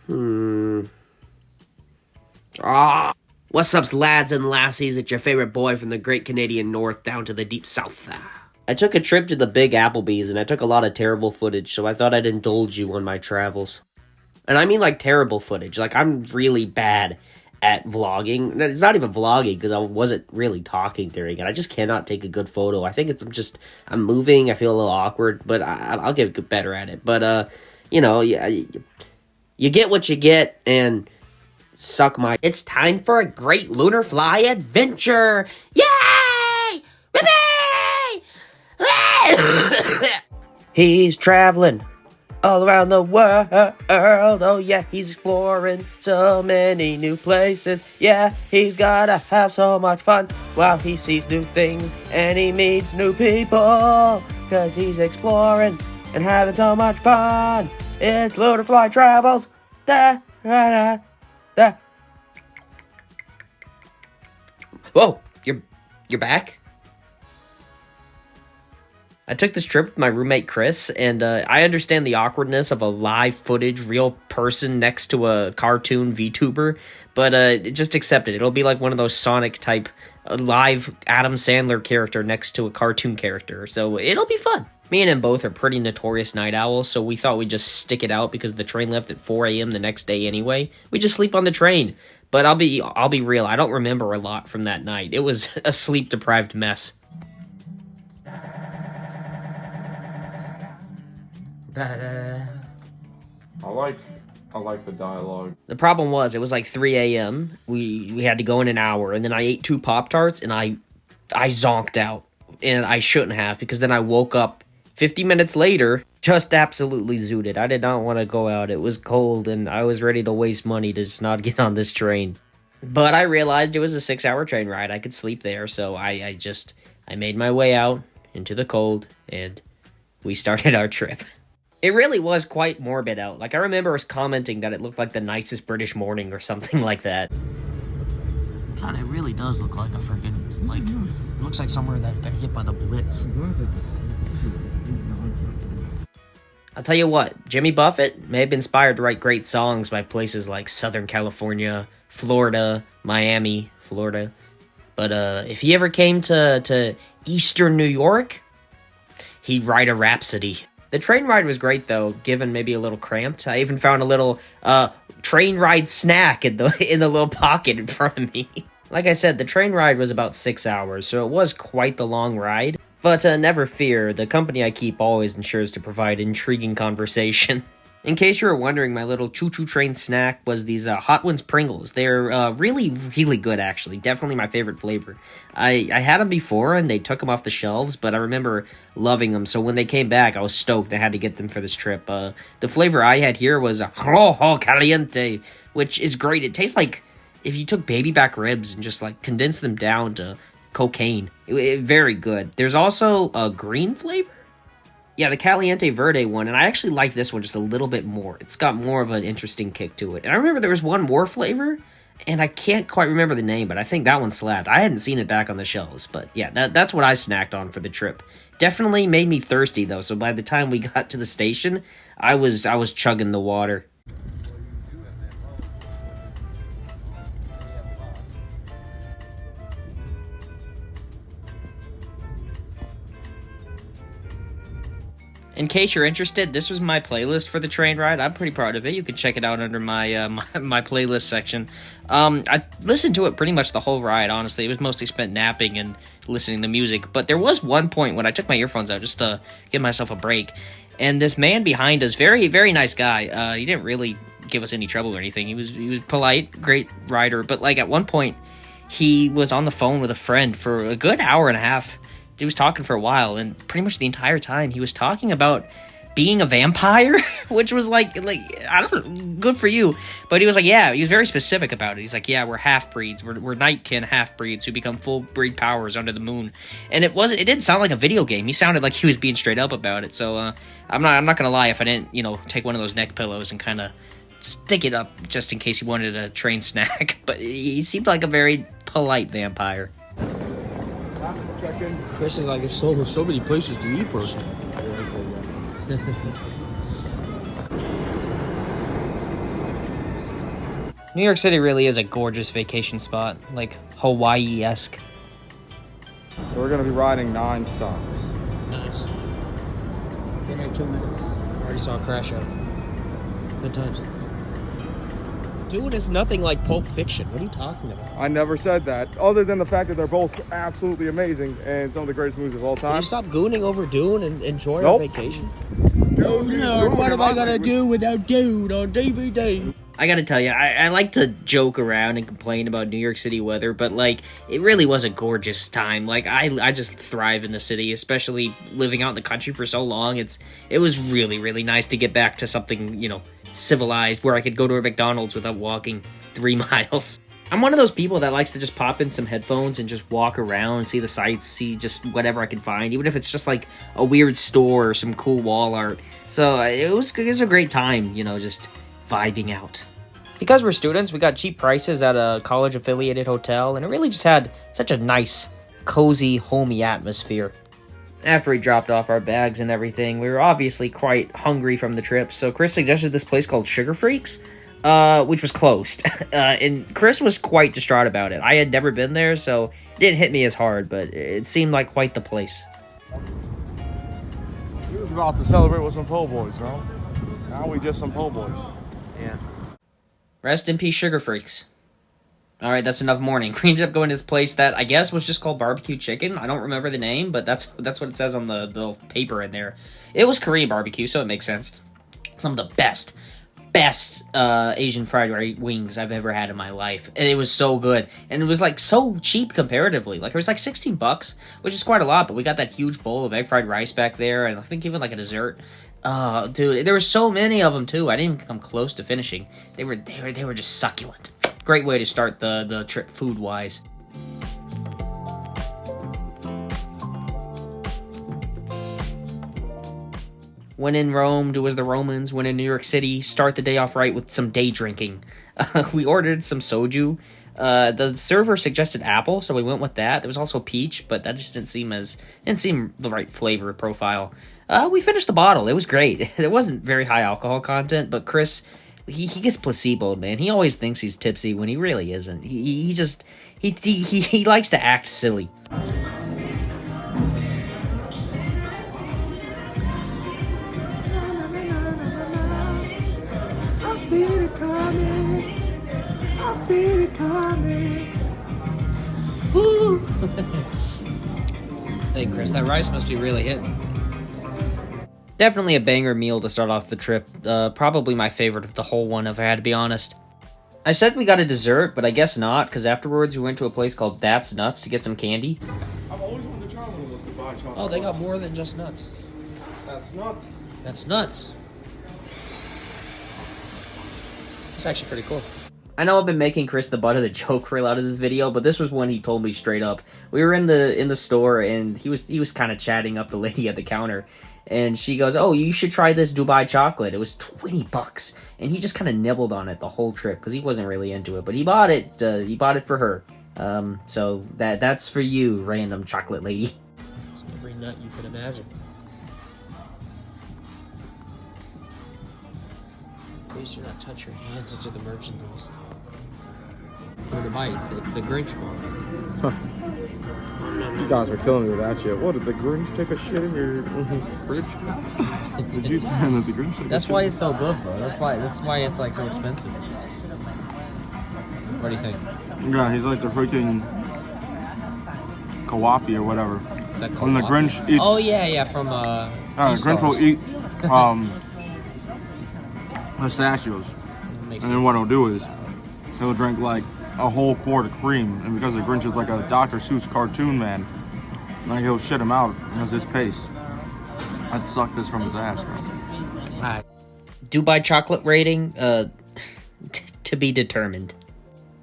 What's up, lads and lassies? It's your favorite boy from the great Canadian North down to the deep South. I took a trip to the big Applebee's, and I took a lot of terrible footage, so I thought I'd indulge you on my travels. And I mean, like, terrible footage. Like, I'm really bad at vlogging. It's not even vlogging, because I wasn't really talking during it. I just cannot take a good photo. I think I'm moving, I feel a little awkward, but I'll get better at it. But, you know, you get what you get, and suck my... It's time for a great lunar fly adventure! Yay! Whippy! He's traveling all around the world. Oh yeah, he's exploring so many new places. Yeah, he's gotta have so much fun while he sees new things and he meets new people, 'cause he's exploring and having so much fun. It's Lunar Fly Travels. Da, da, da, da. Whoa, you're back? I took this trip with my roommate Chris, and I understand the awkwardness of a live footage, real person next to a cartoon VTuber, but just accept it. It'll be like one of those Sonic type live Adam Sandler character next to a cartoon character, so it'll be fun. Me and him both are pretty notorious night owls, so we thought we'd just stick it out because the train left at 4 a.m. the next day anyway. We just sleep on the train. But I'll be real, I don't remember a lot from that night. It was a sleep-deprived mess. I like the dialogue. The problem was, it was like 3 a.m. We had to go in an hour, and then I ate 2 Pop-Tarts, and I zonked out. And I shouldn't have, because then I woke up 50 minutes later, just absolutely zooted. I did not want to go out. It was cold, and I was ready to waste money to just not get on this train. But I realized it was a 6-hour train ride. I could sleep there, so I made my way out into the cold, and we started our trip. It really was quite morbid out. Like, I remember us commenting that it looked like the nicest British morning or something like that. God, it really does look like a freaking, like, it looks like somewhere that got hit by the Blitz. I'll tell you what, Jimmy Buffett may have been inspired to write great songs by places like Southern California, Florida, Miami, Florida. But if he ever came to Eastern New York, he'd write a rhapsody. The train ride was great, though, given maybe a little cramped. I even found a little train ride snack in the little pocket in front of me. Like I said, the train ride was about 6 hours, so it was quite the long ride. But never fear, the company I keep always ensures to provide intriguing conversation. In case you were wondering, my little choo-choo train snack was these Hot Ones Pringles. They're really, really good, actually. Definitely my favorite flavor. I had them before, and they took them off the shelves, but I remember loving them. So when they came back, I was stoked. I had to get them for this trip. The flavor I had here was Rojo Caliente, which is great. It tastes like if you took baby back ribs and just, like, condensed them down to cocaine. Very good. There's also a green flavor? Yeah, the Caliente Verde one, and I actually like this one just a little bit more. It's got more of an interesting kick to it. And I remember there was one more flavor, and I can't quite remember the name, but I think that one slapped. I hadn't seen it back on the shelves, but yeah, that's what I snacked on for the trip. Definitely made me thirsty, though, so by the time we got to the station, I was chugging the water. In case you're interested, this was my playlist for the train ride. I'm pretty proud of it. You can check it out under my my playlist section. I listened to it pretty much the whole ride, honestly. It was mostly spent napping and listening to music. But there was one point when I took my earphones out just to give myself a break. And this man behind us, very, very nice guy. He didn't really give us any trouble or anything. He was polite, great rider. But like at one point, he was on the phone with a friend for a good hour and a half. He was talking for a while, and pretty much the entire time he was talking about being a vampire, which was like I don't know, good for you. But he was like, yeah, he was very specific about it. He's like, yeah, we're half-breeds. We're Nightkin half-breeds who become full-breed powers under the moon. And it didn't sound like a video game. He sounded like he was being straight up about it. So I'm not gonna lie if I didn't, take one of those neck pillows and kind of stick it up just in case he wanted a train snack. But he seemed like a very polite vampire. Chris is like, there's so many places to eat, bros. New York City really is a gorgeous vacation spot, like Hawaii-esque. So we're gonna be riding 9 stops. Nice. Been here 2 minutes. Already saw a crash out. Good times. Dude, it's nothing like Pulp Fiction. What are you talking about? I never said that, other than the fact that they're both absolutely amazing and some of the greatest movies of all Can time. you stop gooning over Dune and enjoy our vacation? Oh Lord, what am I gonna do without Dune on DVD? I gotta tell you, I like to joke around and complain about New York City weather, but, like, it really was a gorgeous time. Like, I just thrive in the city, especially living out in the country for so long. It was really, really nice to get back to something, you know, civilized, where I could go to a McDonald's without walking 3 miles. I'm one of those people that likes to just pop in some headphones and just walk around, see the sights, see just whatever I can find, even if it's just like a weird store or some cool wall art. So it was a great time, you know, just vibing out. Because we're students, we got cheap prices at a college-affiliated hotel, and it really just had such a nice, cozy, homey atmosphere. After we dropped off our bags and everything, we were obviously quite hungry from the trip, so Chris suggested this place called Sugar Freaks, which was closed. And Chris was quite distraught about it. I had never been there, so it didn't hit me as hard, but it seemed like quite the place. He was about to celebrate with some po' boys, no? Now we just some po' boys. Yeah. Rest in peace, Sugar Freaks. Alright, that's enough mourning. We ended up going to this place that I guess was just called Barbecue Chicken. I don't remember the name, but that's what it says on the paper in there. It was Korean barbecue, so it makes sense. Some of the best Asian fried wings I've ever had in my life. And it was so good. And it was, like, so cheap comparatively. Like, it was, like, $16, which is quite a lot, but we got that huge bowl of egg fried rice back there, and I think even, like, a dessert. Oh, dude, there were so many of them, too. I didn't even come close to finishing. They were just succulent. Great way to start the trip food-wise. When in Rome, do as the Romans. When in New York City, start the day off right with some day drinking. We ordered some soju. The server suggested apple, so we went with that. There was also peach, but that just didn't seem the right flavor profile. We finished the bottle. It was great. It wasn't very high alcohol content, but Chris, he gets placeboed, man. He always thinks he's tipsy when he really isn't. He likes to act silly. Woo! Hey, Chris, that rice must be really hitting. Definitely a banger meal to start off the trip. Probably my favorite of the whole one, if I had to be honest. I said we got a dessert, but I guess not, because afterwards we went to a place called That's Nuts to get some candy. I've always wanted to try one of those Dubai chocolate. Oh, they got more than just nuts. That's nuts. That's nuts. That's actually pretty cool. I know I've been making Chris the butt of the joke for a lot of this video, but this was one he told me straight up. We were in the store, and he was kind of chatting up the lady at the counter, and she goes, "Oh, you should try this Dubai chocolate. It was $20." And he just kind of nibbled on it the whole trip because he wasn't really into it, but he bought it. He bought it for her. So that's for you, random chocolate lady. Every nut you could imagine. Please do not touch your hands into the merchandise. Or the bites, it's the Grinch one. You guys are killing me with that shit. What, did the Grinch take a shit in your fridge? Did you tell him that the Grinch took a That's shit? why it's so good, bro. That's why it's like so expensive. What do you think? Yeah, he's like the freaking Kawapi or whatever. That When the Grinch eats... Oh, yeah, from, the Grinch will eat, pistachios. And then what he'll do is, he'll drink like a whole quart of cream, and because the Grinch is like a Dr. Seuss cartoon man, like he'll shit him out at his pace. I'd suck this from his ass, bro. Alright. Dubai chocolate rating, to be determined.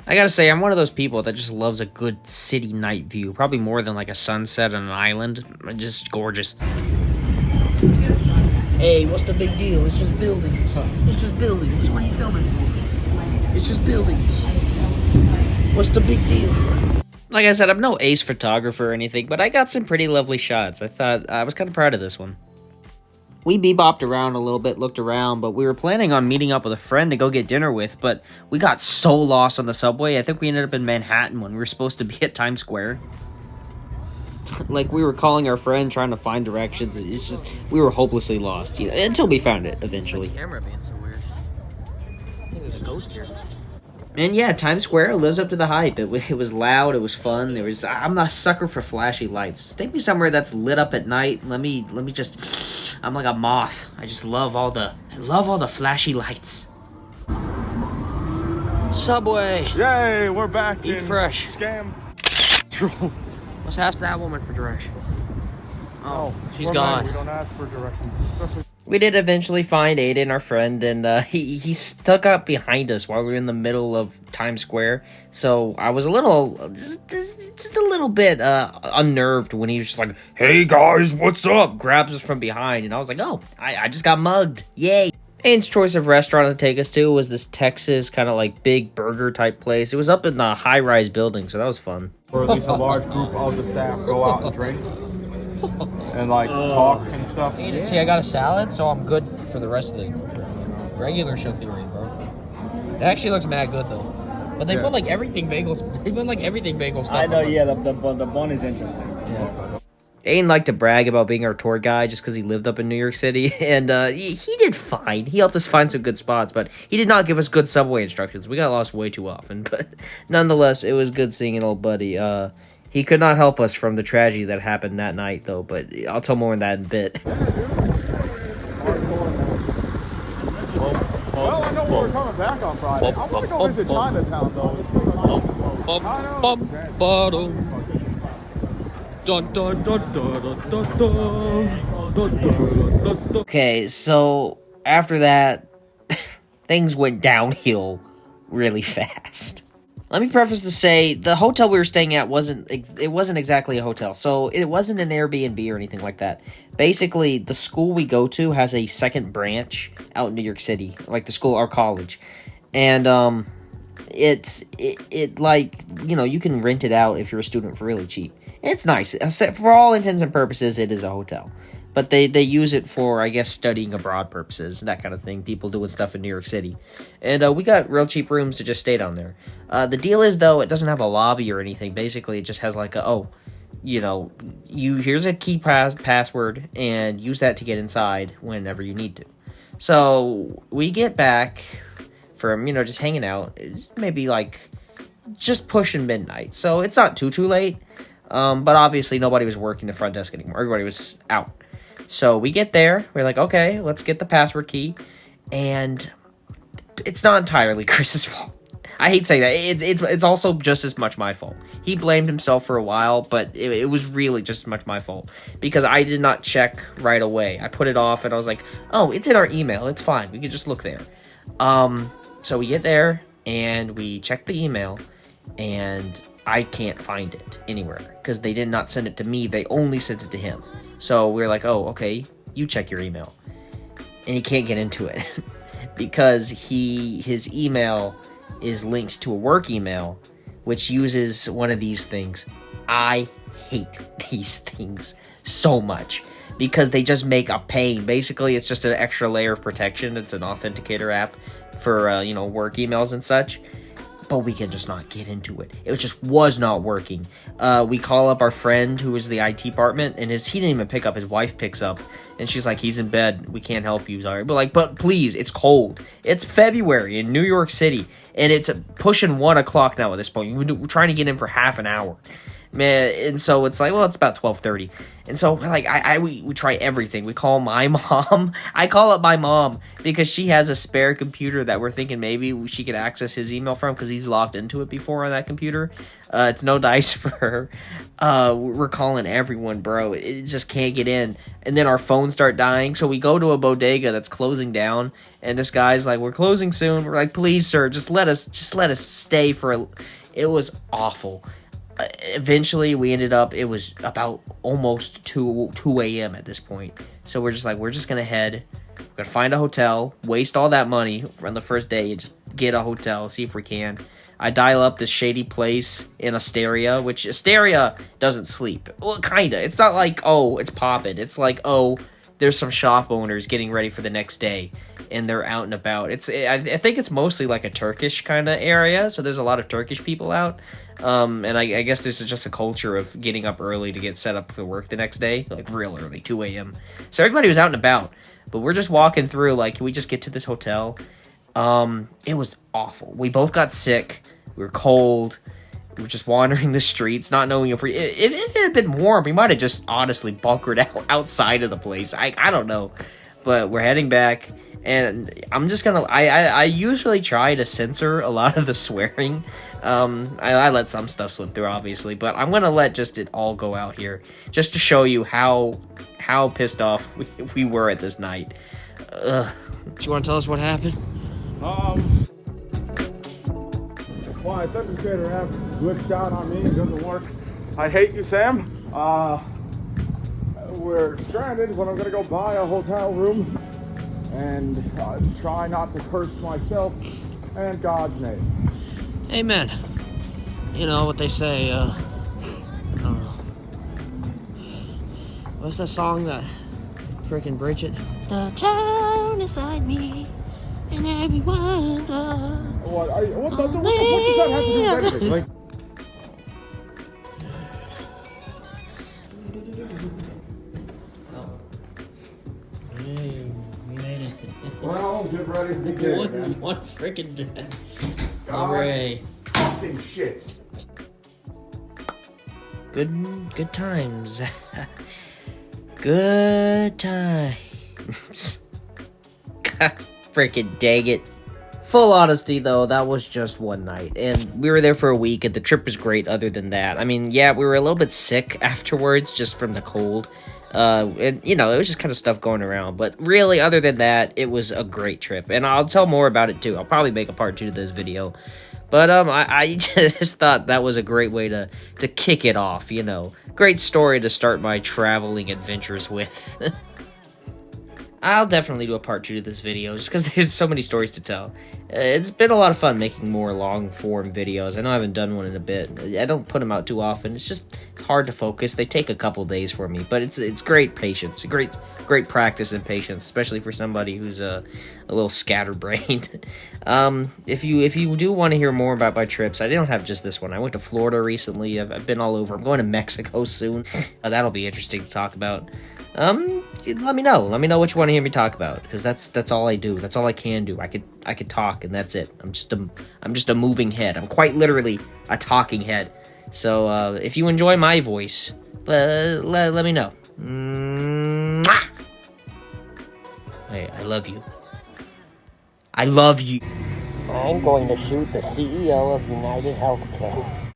I gotta say, I'm one of those people that just loves a good city night view, probably more than like a sunset on an island. Just gorgeous. Hey, what's the big deal? It's just buildings. It's just buildings. What are you filming for? It's just buildings. What's the big deal? Like I said, I'm no ace photographer or anything, but I got some pretty lovely shots. I was kind of proud of this one. We bebopped around a little bit, looked around, but we were planning on meeting up with a friend to go get dinner with, but we got so lost on the subway. I think we ended up in Manhattan when we were supposed to be at Times Square. Like, we were calling our friend, trying to find directions. It's just, we were hopelessly lost, until we found it, eventually. The camera being so weird. I think there's a ghost here. And yeah, Times Square lives up to the hype. It was loud, it was fun. I'm a sucker for flashy lights. Just take me somewhere that's lit up at night. Let me just, I'm like a moth. I just love all the flashy lights. Subway. Yay, we're back. Eat fresh. Scam. Let's ask that woman for direction. Oh, she's we're gone. Men. We don't ask for directions, especially. We did eventually find Aiden, our friend, and he stuck up behind us while we were in the middle of Times Square. So I was a little, just a little bit unnerved when he was just like, "Hey guys, what's up?" Grabs us from behind, and I was like, "Oh, I just got mugged! Yay!" Aiden's choice of restaurant to take us to was this Texas kind of like big burger type place. It was up in the high-rise building, so that was fun. Or at least a large group of the staff go out and drink and like talk and stuff. Aiden, see, I got a salad, so I'm good for the rest of the regular Filian, bro. It actually looks mad good though. But they put like everything bagels. They put like everything bagel stuff. I know, yeah. The bun is interesting. Yeah. Aiden liked to brag about being our tour guide just because he lived up in New York City, and he did fine. He helped us find some good spots, but he did not give us good subway instructions. We got lost way too often, but nonetheless, it was good seeing an old buddy. He could not help us from the tragedy that happened that night, though, but I'll tell more on that in a bit. Well, I know we're coming back on Friday. I want to go visit Chinatown, though. It seems like Okay, so after that, things went downhill really fast. Let me preface to say, the hotel we were staying at wasn't exactly a hotel, so it wasn't an Airbnb or anything like that. Basically, the school we go to has a second branch out in New York City, like the school, our college, and it like, you know, you can rent it out if you're a student for really cheap. It's nice. For all intents and purposes, it is a hotel. But they use it for, I guess, studying abroad purposes, that kind of thing. People doing stuff in New York City. And we got real cheap rooms to just stay down there. The deal is, though, it doesn't have a lobby or anything. Basically, it just has like here's a key password, and use that to get inside whenever you need to. So we get back from, just hanging out. Maybe like just pushing midnight. So it's not too late. But obviously nobody was working the front desk anymore. Everybody was out. So we get there. We're like, okay, let's get the password key. And it's not entirely Chris's fault. I hate saying that. It's also just as much my fault. He blamed himself for a while, but it was really just as much my fault. Because I did not check right away. I put it off and I was like, oh, it's in our email. It's fine. We can just look there. So we get there and we check the email. And I can't find it anywhere because they did not send it to me. They only sent it to him. So we're like, oh, okay, you check your email. And he can't get into it because his email is linked to a work email, which uses one of these things. I hate these things so much because they just make a pain. Basically, it's just an extra layer of protection. It's an authenticator app for, work emails and such. But we can just not get into it. It just was not working. We call up our friend who was the IT department, and he didn't even pick up. His wife picks up, and she's like, he's in bed. We can't help you, sorry. But please, it's cold. It's February in New York City, and it's pushing 1 o'clock now at this point. We're trying to get in for half an hour. Man, and so it's like, well, it's about 12:30, and so we're like, we try everything. We call my mom. I call up my mom because she has a spare computer that we're thinking maybe she could access his email from because he's logged into it before on that computer. It's no dice for her. We're calling everyone, bro. It just can't get in, and then our phones start dying. So we go to a bodega that's closing down, and this guy's like, "We're closing soon." We're like, "Please, sir, just let us stay for." It was awful. Eventually we ended up, it was about almost 2 a.m. at this point. So we're just gonna head, we're gonna find a hotel, waste all that money on the first day, and just get a hotel, see if we can. I dial up this shady place in Asteria, which Asteria doesn't sleep. Well, kinda. It's not like, oh, it's poppin'. It's like, oh, there's some shop owners getting ready for the next day, and they're out and about. I think it's mostly like a Turkish kind of area, so there's a lot of Turkish people out. And I guess there's just a culture of getting up early to get set up for work the next day, like real early, 2 a.m. So everybody was out and about, but we're just walking through, like, can we just get to this hotel? It was awful. We both got sick. We were cold. We were just wandering the streets, not knowing if it had been warm, we might have just honestly bunkered out outside of the place. I don't know, but we're heading back, and I'm just gonna. I usually try to censor a lot of the swearing. I let some stuff slip through, obviously, but I'm gonna let just it all go out here, just to show you how pissed off we were at this night. Do you want to tell us what happened? Fly authenticator app glitched out on me. It doesn't work. I hate you, Sam. We're stranded, but I'm gonna go buy a hotel room and try not to curse myself and God's name. Amen. You know what they say, I don't know. What's that song that freaking Bridget? The town beside me and everyone. What does that have to do with anything? Like, Hey, we made it. well, get ready to get it, man. One freaking dead. God, Hooray. fucking shit. Good times. Good times. God, freaking dang it. Full honesty, though, that was just one night, and we were there for a week, and the trip was great other than that. I mean, yeah, we were a little bit sick afterwards, just from the cold, and, you know, it was just kind of stuff going around, but really, other than that, it was a great trip, and I'll tell more about it, too. I'll probably make a part 2 to this video, but, I just thought that was a great way to kick it off, you know. Great story to start my traveling adventures with. I'll definitely do a part 2 to this video, just because there's so many stories to tell. It's been a lot of fun making more long-form videos. I know I haven't done one in a bit. I don't put them out too often. It's hard to focus. They take a couple days for me, but it's great patience, great practice and patience, especially for somebody who's a little scatterbrained. If you do want to hear more about my trips, I don't have just this one. I went to Florida recently. I've been all over. I'm going to Mexico soon. That'll be interesting to talk about. Let me know what you want to hear me talk about, because that's all I do. That's all I can do. I could talk, and that's it. I'm just a moving head. I'm quite literally a talking head. So if you enjoy my voice, let me know. Hey, I love you. I love you. I'm going to shoot the CEO of United Healthcare.